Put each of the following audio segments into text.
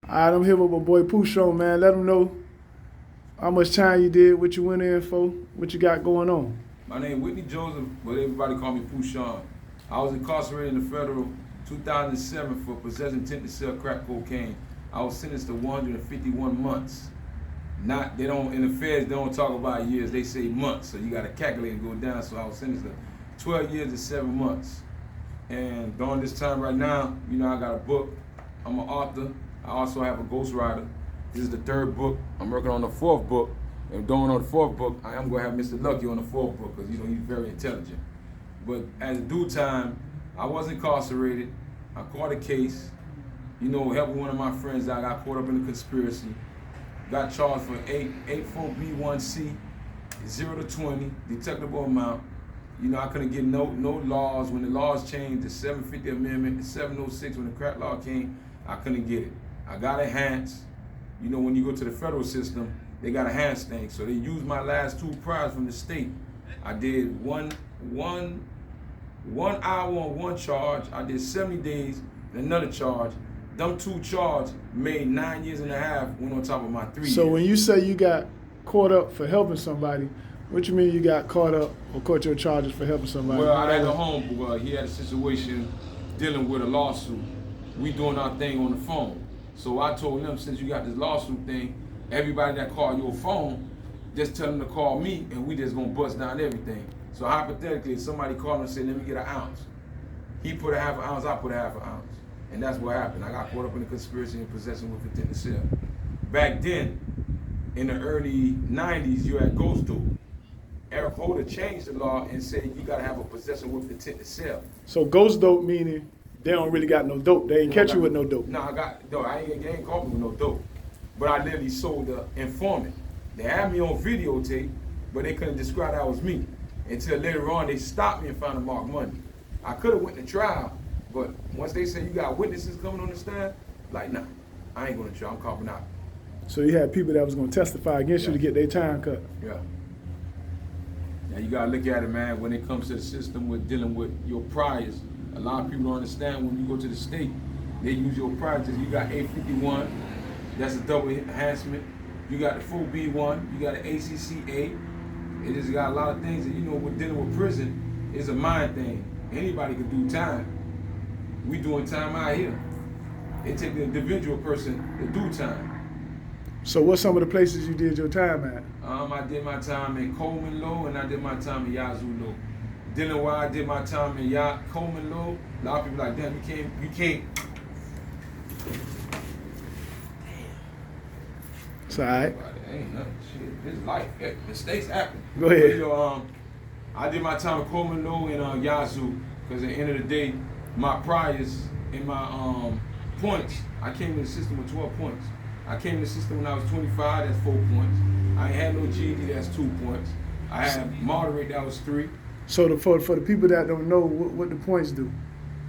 All right, I'm here with my boy Pt.4, man. Let him know how much time you did, what you went in for, what you got going on. My name is Whitney Joseph, but everybody call me Pt.4. I was incarcerated in the federal 2007 for possessing intent to sell crack cocaine. I was sentenced to 151 months. Not, they don't, in the feds, they don't talk about years, they say months, so you gotta calculate and go down. So I was sentenced to 12 years and 7 months. And during this time right now, you know, I got a book. I'm an author. I also have a ghostwriter. This is the 3rd book. I'm working on the 4th book. And going on the 4th book, I am gonna have Mr. Lucky on the 4th book, because you know he's very intelligent. But at due time, I was incarcerated. I caught a case, you know, helping one of my friends out. I got caught up in a conspiracy. Got charged for 8.4B1C, 0 to 20, detectable amount. You know, I couldn't get no laws. When the laws changed, the 750 Amendment, the 706, when the crack law came, I couldn't get it. I got enhanced. You know, when you go to the federal system, they got enhanced things. So they used my last 2 priors from the state. I did one hour on one charge. I did 70 days and another charge. Them 2 charges made 9 years and a half, went on top of my 3 years. So when you say you got caught up for helping somebody, what you mean you got caught up or caught your charges for helping somebody? Well, I had a homeboy. He had a situation dealing with a lawsuit. We doing our thing on the phone. So I told him, since you got this lawsuit thing, everybody that called your phone, just tell them to call me and we just gonna bust down everything. So hypothetically, if somebody called and said, let me get an ounce. He put a half an ounce, I put a half an ounce. And that's what happened. I got caught up in a conspiracy and possession with intent to sell. Back then, in the early 90s, you had ghost dope. Eric Holder changed the law and said you gotta have a possession with intent to sell. So ghost dope meaning they don't really got no dope. They ain't catch you with no dope. No, they ain't caught me with no dope. But I literally sold the informant. They had me on videotape, but they couldn't describe that was me. Until later on, they stopped me and found a marked money. I could have went to trial, but once they said you got witnesses coming on the stand, like, nah, I ain't going to trial, I'm copping out. So you had people that was going to testify against you to get their time cut. Yeah. Now you got to look at it, man, when it comes to the system with dealing with your priors. A lot of people don't understand when you go to the state, they use your priors. You got 851, that's a double enhancement. You got the full B1, you got an ACCA. It just got a lot of things that, you know, with dealing with prison, it's a mind thing. Anybody can do time. We doing time out here. They take the individual person to do time. So what's some of the places you did your time at? I did my time in Coleman Low and I did my time in Yazoo Low. Dealing while I did my time in Coleman Low, a lot of people like, damn, you can't. It's all right. Ain't nothing. Shit, this is life. Mistakes happen. Go ahead. But, you know, I did my time in Coleman Low and Yazoo, because at the end of the day, my priors and my points, I came in the system with 12 points. I came in the system when I was 25, that's 4 points. I ain't had no GED, that's 2 points. I had moderate, that was 3. So for the people that don't know, what the points do?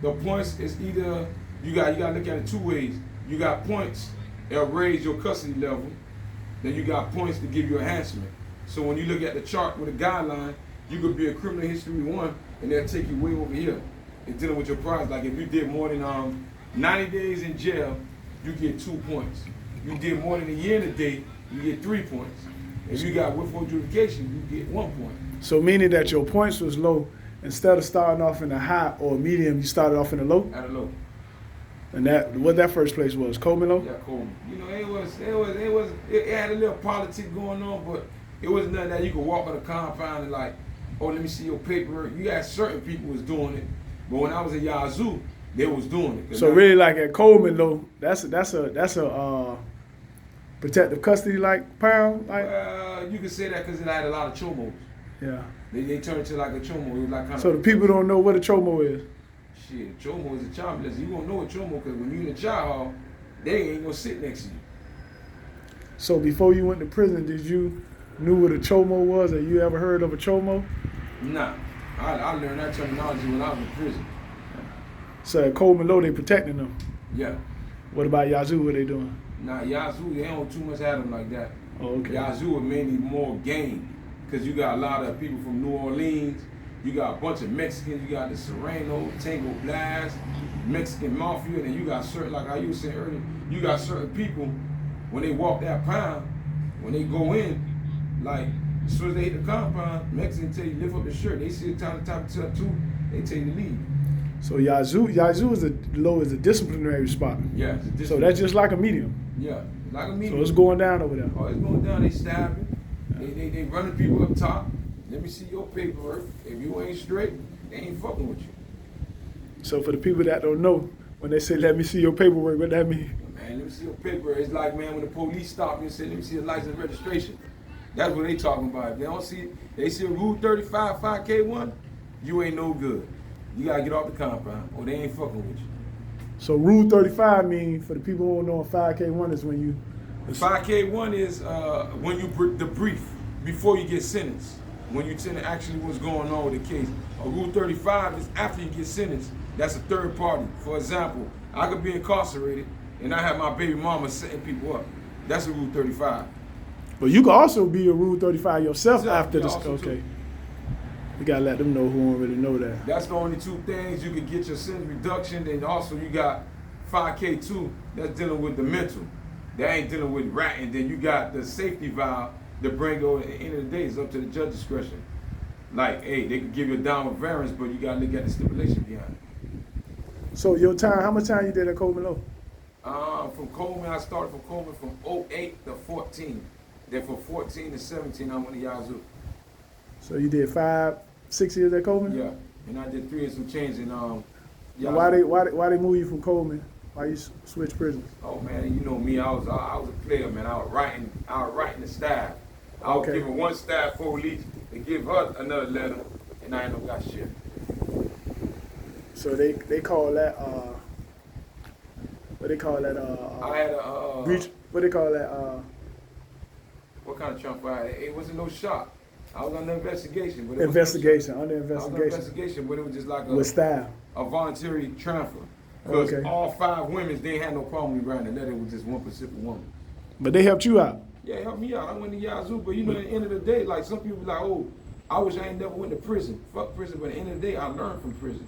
The points is either, you got to look at it 2 ways. You got points that'll raise your custody level. Then you got points to give you enhancement. So when you look at the chart with a guideline, you could be a criminal history 1, and they'll take you way over here. And dealing with your priors, like if you did more than 90 days in jail, you get 2 points. You did more than a year and a day, you get 3 points. If you got willful adjudication, you get 1 point. So meaning that your points was low, instead of starting off in the high or medium, you started off in the low? At a low. And what that first place was, Coleman Low? Yeah, Coleman. You know, it had a little politics going on, but it wasn't nothing that you could walk on the compound and like, oh, let me see your paperwork. You had certain people was doing it, but when I was at Yazoo, they was doing it. So really, like at Coleman Low, that's a protective custody like pound, like. You could say that because it had a lot of chomos. Yeah. They turned to like a chomo. It was like kind so the people don't know what a chomo is. Shit, chomo is a child molester. You won't know a chomo because when you in the child hall, they ain't gonna sit next to you. So before you went to prison, did you knew what a chomo was, or you ever heard of a chomo? Nah, I learned that terminology when I was in prison. So at Coleman Low, they protecting them. Yeah. What about Yazoo? What they doing? Nah, Yazoo, they don't too much have them like that. Oh, okay. Yazoo is mainly more gang, because you got a lot of people from New Orleans, You got a bunch of Mexicans. You got the Serrano, Tango Blast, Mexican Mafia, and you got certain, like I was saying earlier, you got certain people, when they walk that pound, when they go in, like, as soon as they hit the compound, Mexicans tell you lift up the shirt. They see the top of the too, they tell you to leave. So Yazoo is a disciplinary spot. Yeah. So that's just like a medium. Yeah, like a medium. So it's going down over there. Oh, it's going down. They stabbing. They running people up top. Let me see your paperwork. If you ain't straight, they ain't fucking with you. So for the people that don't know, when they say "let me see your paperwork," what that mean? Man, let me see your paperwork. It's like, man, when the police stop you and say, "Let me see your license and registration." That's what they talking about. If they don't see, they see a Rule 35 5K1, you ain't no good. You gotta get off the compound, or they ain't fucking with you. So Rule 35 mean, for the people who don't know, 5K1 is when you. 5K1 is when you debrief before you get sentenced. When you tell actually what's going on with the case. A Rule 35 is after you get sentenced. That's a third party. For example, I could be incarcerated and I have my baby mama setting people up. That's a Rule 35. But you can also be a Rule 35 yourself after yeah, this. also Okay. too. You gotta let them know who already know that. That's the only two things. You can get your sentence reduction, and also you got 5K2 that's dealing with the mental. That ain't dealing with ratting. Then you got the safety valve to bring over. At the end of the day, it's up to the judge discretion. Like, hey, they could give you a downward variance, but you gotta look at the stipulation behind it. So your time, how much time you did at Coleman Low? From Coleman, I started from Coleman from 08 to 14. Then from 14 to 17, I went to Yazoo. So you did 6 years at Coleman? Yeah, and I did 3 and some change in Yazoo. Why they move you from Coleman? Why you switch prisons? Oh man, you know me, I was a player, man. I was writing the staff. I was giving one staff 4 release to give her another letter, and I ain't no got shit. So they call that what they call that I had a breach. What they call that what kind of trump I had? It wasn't no shot. I was under investigation. But under I was under investigation. investigation, but it was just like With staff. a voluntary transfer. Because all 5 women, they ain't had no problem with me writing a letter with just one Pacific woman. But they helped you out. Yeah, it helped me out. I went to Yazoo, but you know, at the end of the day, like some people be like, oh, I wish I ain't never went to prison. Fuck prison, but at the end of the day, I learned from prison.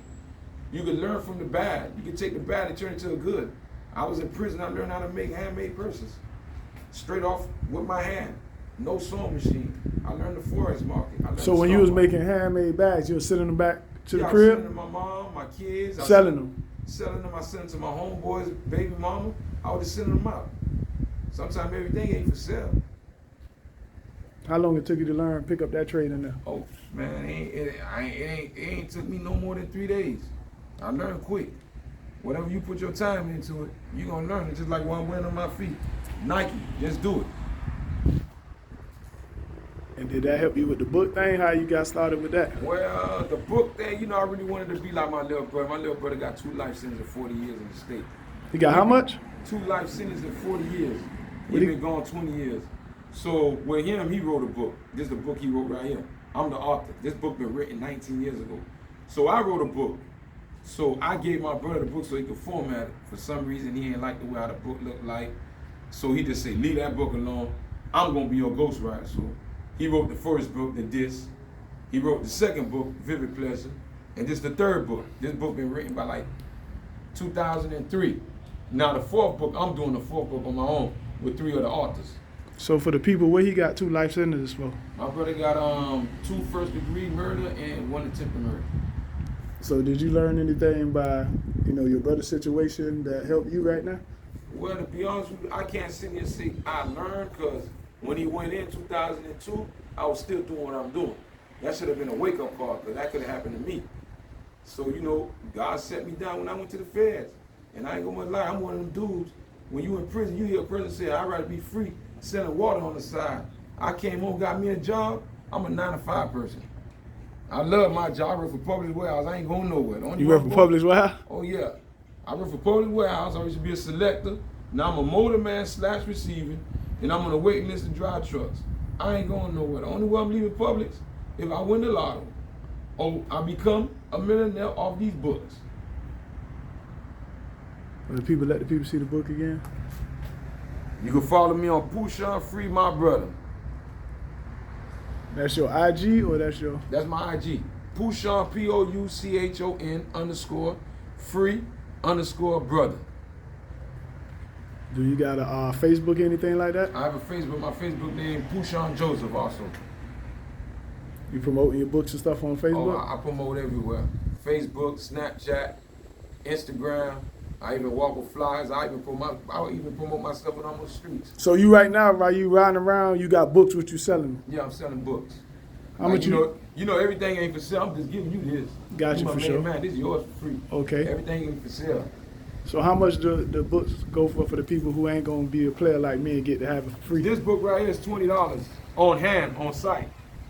You can learn from the bad. You can take the bad and turn it to a good. I was in prison, I learned how to make handmade purses. Straight off with my hand. No sewing machine. I learned the forex market. So when you was making handmade bags, you were sending them back to the I was crib? sending them to my mom, my kids. Selling them? Selling them. I sent them to my homeboys, baby mama. I was just sending them out. Sometimes everything ain't for sale. How long it took you to learn, pick up that trade in there? Oh man, it ain't took me no more than 3 days. I learned quick. Whatever you put your time into it, you gonna learn it. Just like what I'm wearing on my feet. Nike, just do it. And did that help you with the book thing? How you got started with that? Well, the book thing, you know, I really wanted to be like my little brother. My little brother got 2 life sentences and 40 years in the state. He got how much? 2 life sentences and 40 years. He been gone 20 years. So with him, he wrote a book. This is the book he wrote right here. I'm the author. This book been written 19 years ago. So I wrote a book. So I gave my brother the book so he could format it. For some reason, he ain't like the way how the book looked like. So he just said, leave that book alone. I'm gonna be your ghostwriter. So he wrote the first book, The Diss. He wrote the second book, Vivid Pleasure. And this is the third book. This book been written by like 2003. Now the 4th book, I'm doing the 4th book on my own with 3 other authors. So for the people, what he got 2 life sentences for? My brother got 2 first-degree murder and 1 attempted murder. So did you learn anything by, your brother's situation that helped you right now? Well, to be honest with you, I can't sit here and say I learned, because when he went in 2002, I was still doing what I'm doing. That should have been a wake-up call, because that could have happened to me. So, God set me down when I went to the feds. And I ain't gonna lie, I'm one of them dudes. When you in prison, you hear a person say, I'd rather be free, selling water on the side. I came home, got me a job. I'm a 9-to-5 person. I love my job. I work for Publix Warehouse. I ain't going nowhere. You work for Publix Warehouse? Oh, yeah. I work for Publix Warehouse. I used to be a selector. Now I'm a motorman / receiving, and I'm on the waiting list to drive trucks. I ain't going nowhere. The only way I'm leaving Publix if I win the lotto or I become a millionaire off these books. Let the people see the book again? You can follow me on Pushan Free My Brother. That's your IG or that's your? That's my IG. Pouchon, Pouchon _ free _ brother. Do you got a Facebook, anything like that? I have a Facebook. My Facebook name Pouchon Joseph also. You promoting your books and stuff on Oh, Facebook? I promote everywhere. Facebook, Snapchat, Instagram. I even walk with flyers. I even promote myself when I'm on the streets. So you right now, while you riding around, you got books what you selling? Yeah, I'm selling books. How much you know everything ain't for sale. I'm just giving you this. Got you my for main sure. Man, this is yours for free. Okay. Everything ain't for sale. So how much do the books go for the people who ain't gonna be a player like me and get to have it for free? This book right here is $20 on hand, on site.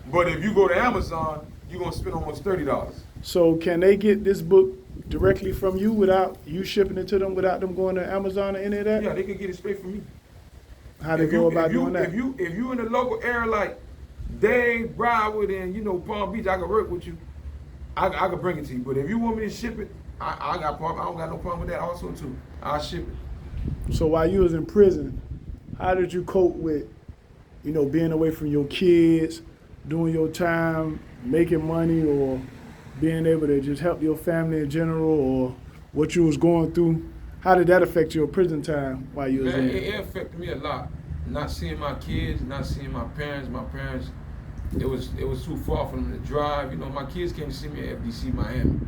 But if you go to Amazon, you're gonna spend almost $30. So can they get this book directly from you without you shipping it to them, without them going to Amazon or any of that? Yeah, they can get it straight from me. How they go about doing that? If you in the local area like Dade, Broward, and Palm Beach, I can work with you. I can bring it to you. But if you want me to ship it, I don't got no problem with that also too. I'll ship it. So while you was in prison, how did you cope with, being away from your kids, doing your time, making money, or being able to just help your family in general, or what you was going through? How did that affect your prison time while you was in? It affected me a lot. Not seeing my kids, not seeing my parents. My parents, it was too far for them to drive. My kids came to see me at FDC Miami.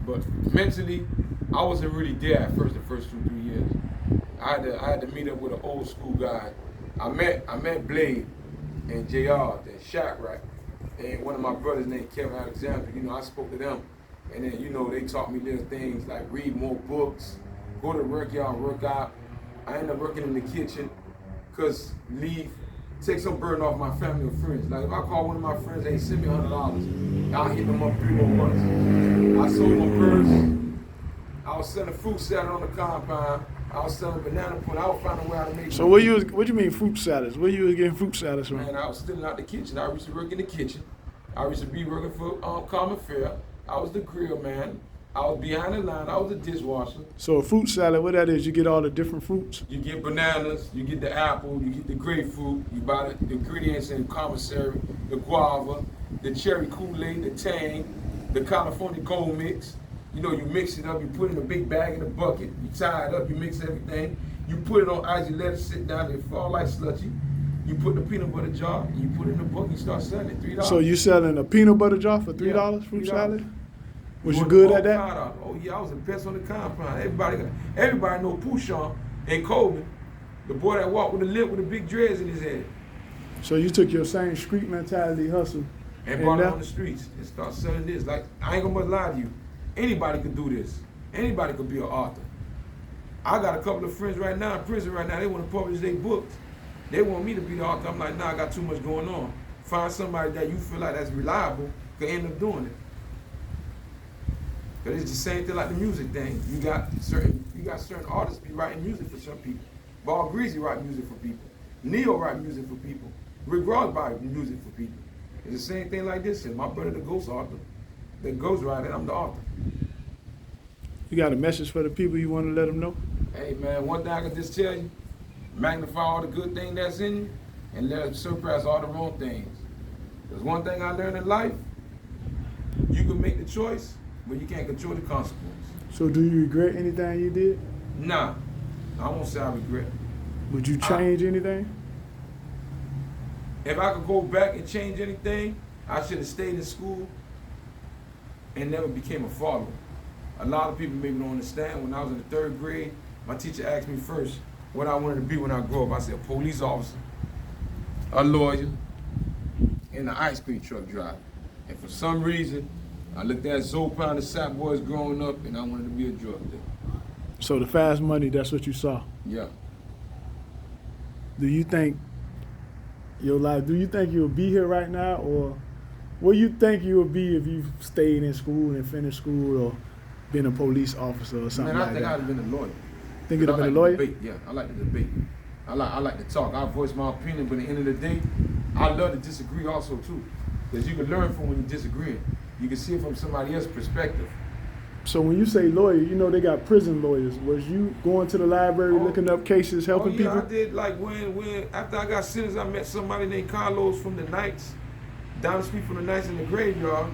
But mentally, I wasn't really there at first, the first 2-3 years. I had to meet up with an old school guy. I met Blade and JR, the Shaq Rack, and one of my brothers named Kevin Alexander. I spoke to them, and then they taught me little things like read more books, go to the work yard, work out. I ended up working in the kitchen, take some burden off my family and friends. Like if I call one of my friends, hey, send me $100, I'll hit them up 3 more months. I sold my purse. I was selling fruit salad on the compound. I was selling banana pudding. I was finding a way how to make. So what you mean fruit salads? Where you was getting fruit salads from? Man, I was stealing out the kitchen. I used to work in the kitchen. I used to be working for Common Fare. I was the grill man. I was behind the line. I was the dishwasher. So a fruit salad, what that is, you get all the different fruits? You get bananas, you get the apple, you get the grapefruit, you buy the ingredients in commissary, the guava, the cherry Kool-Aid, the tang, the California gold mix. You mix it up, you put it in a big bag in a bucket, you tie it up, you mix everything, you put it on ice, you let it sit down, it fall like sludgy. You put the peanut butter jar, you put it in the bucket, you start selling it, $3. So you selling a peanut butter jar for $3, Yeah, fruit $3. salad? Was you good at that? Oh yeah, I was the best on the compound. Everybody know Pouchon and Coleman, the boy that walked with a lip with the big dreads in his head. So you took your same street mentality hustle And brought it on the streets and start selling this. Like, I ain't gonna lie to you. Anybody could do this. Anybody could be an author. I got a couple of friends right now in prison right now, they want to publish their books. They want me to be the author. I'm like, nah, I got too much going on. Find somebody that you feel like that's reliable, could end up doing it. But it's the same thing like the music thing. You got certain artists be writing music for some people. Ball Greasy write music for people. Neo write music for people. Rick Ross write music for people. It's the same thing like this. And my brother, the ghost author, the ghost writer, and I'm the author. You got a message for the people you want to let them know? Hey man, one thing I can just tell you, magnify all the good things that's in you and let it suppress all the wrong things. There's one thing I learned in life, you can make the choice, but you can't control the consequence. So do you regret anything you did? Nah, I won't say I regret. Would you change anything? If I could go back and change anything, I should have stayed in school and never became a father. A lot of people maybe don't understand. When I was in the 3rd grade, my teacher asked me first what I wanted to be when I grew up. I said, a police officer, a lawyer, and an ice cream truck driver. And for some reason, I looked at Zopan and Sap Boys growing up, and I wanted to be a drug dealer. So the fast money, that's what you saw. Yeah. Do you think you'll be here right now, or where you think you'll be if you stayed in school and finished school, or been a police officer or something like that? I think I'd have been a lawyer. Think you'd have been a lawyer? Debate. Yeah, I like to debate. I like to talk. I voice my opinion, but at the end of the day, I love to disagree also too. Because you can learn from when you disagree. You can see it from somebody else's perspective. So when you say lawyer, they got prison lawyers. Was you going to the library looking up cases, helping people? I did. Like when after I got sentenced, I met somebody named Carlos from the Knights, down the street from the Knights in the graveyard.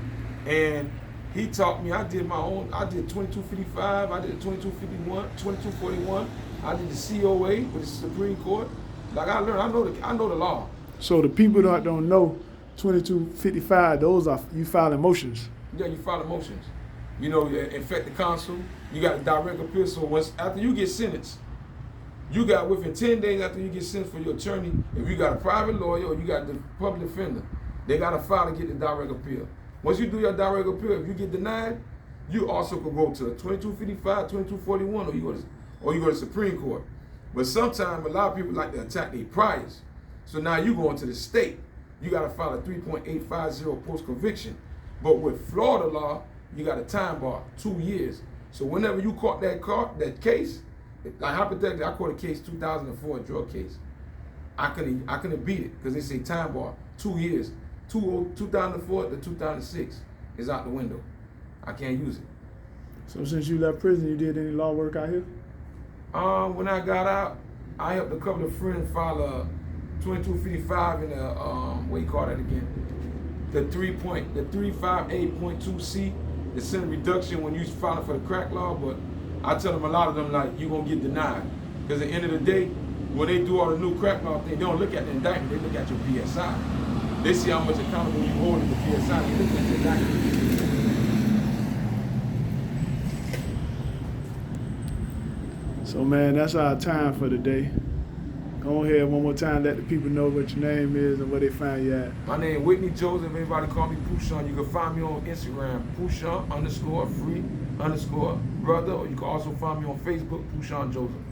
And he taught me, I did my own, I did 2255, I did 2251, 2241, I did the COA with the Supreme Court. Like I learned, I know the law. So the people that don't know 2255, those are you filing motions. Yeah, you file motions. You know, infect the consul, you got a direct appeal. So once after you get sentenced, you got within 10 days after you get sentenced for your attorney, if you got a private lawyer or you got the public defender, they got to file to get the direct appeal. Once you do your direct appeal, if you get denied, you also could go to 2255, 2241, or you go to Supreme Court. But sometimes a lot of people like to attack their priors. So now you go into the state, you got to file a 3.850 post-conviction. But with Florida law, you got a time bar, 2 years. So whenever you caught that case, like hypothetically, I caught a case 2004, a drug case. I couldn't beat it because they say time bar, 2 years. 2004 to 2006 is out the window. I can't use it. So since you left prison, you did any law work out here? When I got out, I helped a couple of friends file a 2255 and a what do you call that again? The 358.2C, the sentence reduction when you filing for the crack law. But I tell them, a lot of them, like, you're gonna get denied. Because at the end of the day, when they do all the new crack law thing, they don't look at the indictment, they look at your PSI. They see how much accountable you hold in the PSI, they look at the indictment. So man, that's our time for today. Go ahead one more time, let the people know what your name is and where they find you at. My name is Whitney Joseph. Everybody call me Pushan. You can find me on Instagram, Pushan_free_brother, or you can also find me on Facebook, Pushan Joseph.